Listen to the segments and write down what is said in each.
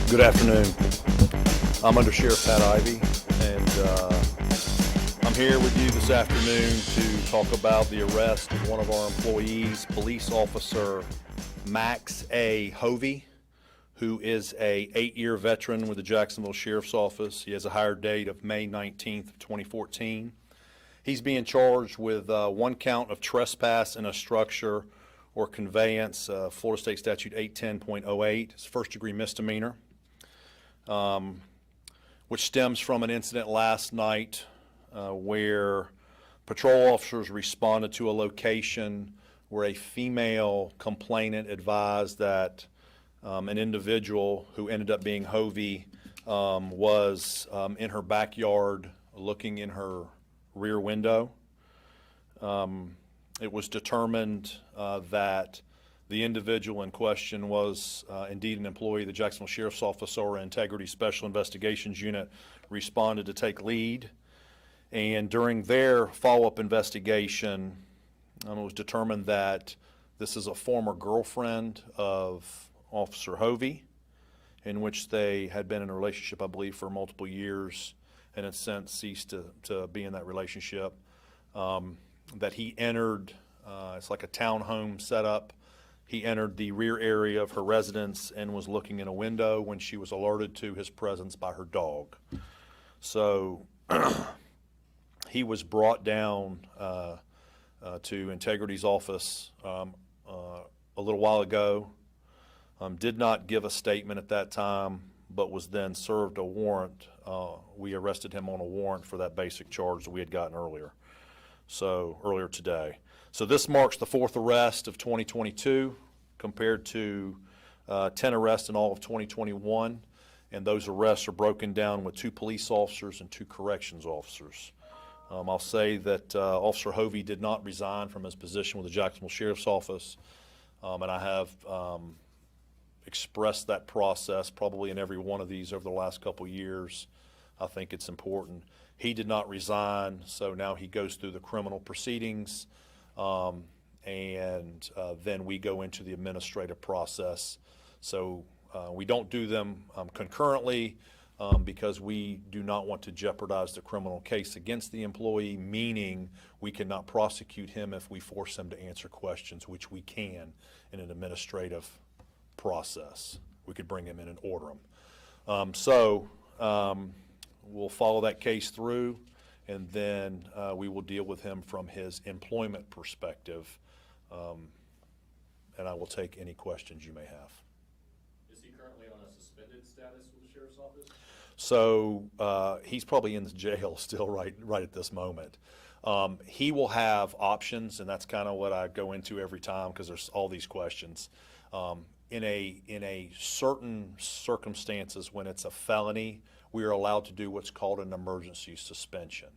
Good afternoon. I'm Under Sheriff Pat Ivy, and I'm here with you this afternoon to talk about the arrest of one of our employees, Police Officer Max A. Hovey, who is a 8-year veteran with the Jacksonville Sheriff's Office. He has a hire date of May 19th of 2014. He's being charged with one count of trespass in a structure or conveyance, Florida State Statute 810.08. It's a first-degree misdemeanor, which stems from an incident last night where patrol officers responded to a location where a female complainant advised that an individual who ended up being Hovey was in her backyard looking in her rear window. It was determined that the individual in question was indeed an employee of the Jacksonville Sheriff's Office or Integrity Special Investigations Unit responded to take lead. And during their follow-up investigation, it was determined that this is a former girlfriend of Officer Hovey, in which they had been in a relationship, I believe, for multiple years and had since ceased to be in that relationship. That he entered, it's like a townhome setup. He entered the rear area of her residence and was looking in a window when she was alerted to his presence by her dog. So he was brought down to Integrity's office a little while ago. Did not give a statement at that time, but was then served a warrant. We arrested him on a warrant for that basic charge that we had gotten earlier today. So this marks the 4th arrest of 2022 compared to 10 arrests in all of 2021, and those arrests are broken down with 2 police officers and 2 corrections officers. I'll say that Officer Hovey did not resign from his position with the Jacksonville Sheriff's Office, and I have expressed that process probably in every one of these over the last couple years. I think it's important. He did not resign, so now he goes through the criminal proceedings, and then we go into the administrative process. So we don't do them concurrently because we do not want to jeopardize the criminal case against the employee, meaning we cannot prosecute him if we force him to answer questions, which we can in an administrative process. We could bring him in and order him. We'll follow that case through, and then we will deal with him from his employment perspective, and I will take any questions you may have. Is he currently on a suspended status with the Sheriff's Office? So he's probably in the jail still right at this moment. He will have options, and that's kind of what I go into every time because there's all these questions. In a certain circumstances, when it's a felony, we are allowed to do what's called an emergency suspension.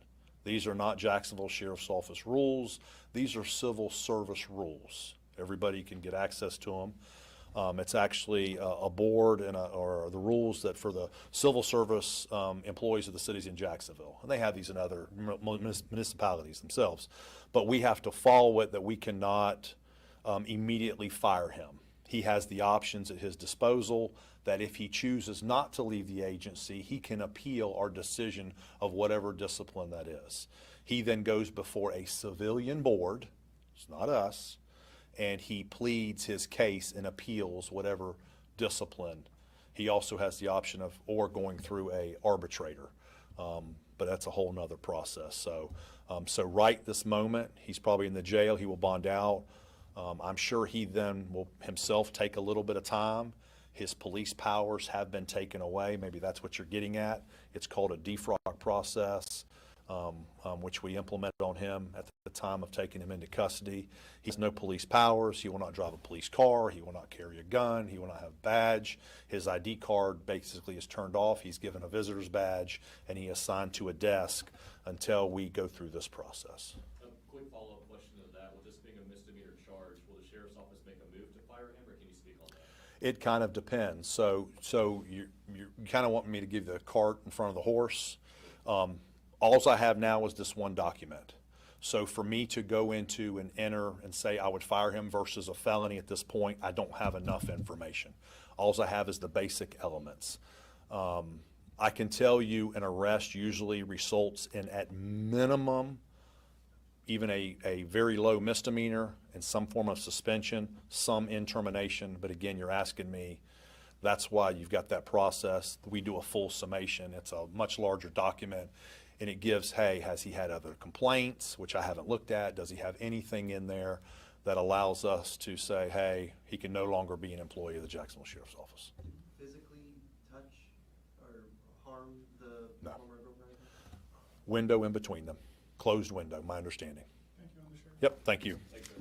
These are not Jacksonville Sheriff's Office rules. These are civil service rules. Everybody can get access to them. It's actually a board or the rules that for the civil service employees of the cities in Jacksonville. And they have these in other municipalities themselves. But we have to follow it that we cannot immediately fire him. He has the options at his disposal that if he chooses not to leave the agency, he can appeal our decision of whatever discipline that is. He then goes before a civilian board, it's not us, and he pleads his case and appeals whatever discipline. He also has the option of or going through a arbitrator, but that's a whole nother process. So right this moment, he's probably in the jail. He will bond out. I'm sure he then will himself take a little bit of time. His police powers have been taken away. Maybe that's what you're getting at. It's called a defrock process, which we implemented on him at the time of taking him into custody. He has no police powers. He will not drive a police car. He will not carry a gun. He will not have a badge. His ID card basically is turned off. He's given a visitor's badge, and he is assigned to a desk until we go through this process. A quick follow-up question to that. With this being a misdemeanor charge, will the Sheriff's Office make a move to fire him, or can you speak on that? It kind of depends. So you kind of want me to give the cart in front of the horse. All I have now is this one document. So for me to go into and enter and say I would fire him versus a felony at this point, I don't have enough information. All I have is the basic elements. I can tell you an arrest usually results in, at minimum, even a very low misdemeanor and some form of suspension, some in termination. But again, you're asking me, that's why you've got that process. We do a full summation. It's a much larger document, and it gives, hey, has he had other complaints, which I haven't looked at? Does he have anything in there that allows us to say, hey, he can no longer be an employee of the Jacksonville Sheriff's Office? Physically touch or harm the No. former girlfriend? Window in between them, closed window, my understanding. Thank you, Sheriff. Yep, thank you. Thanks, sir.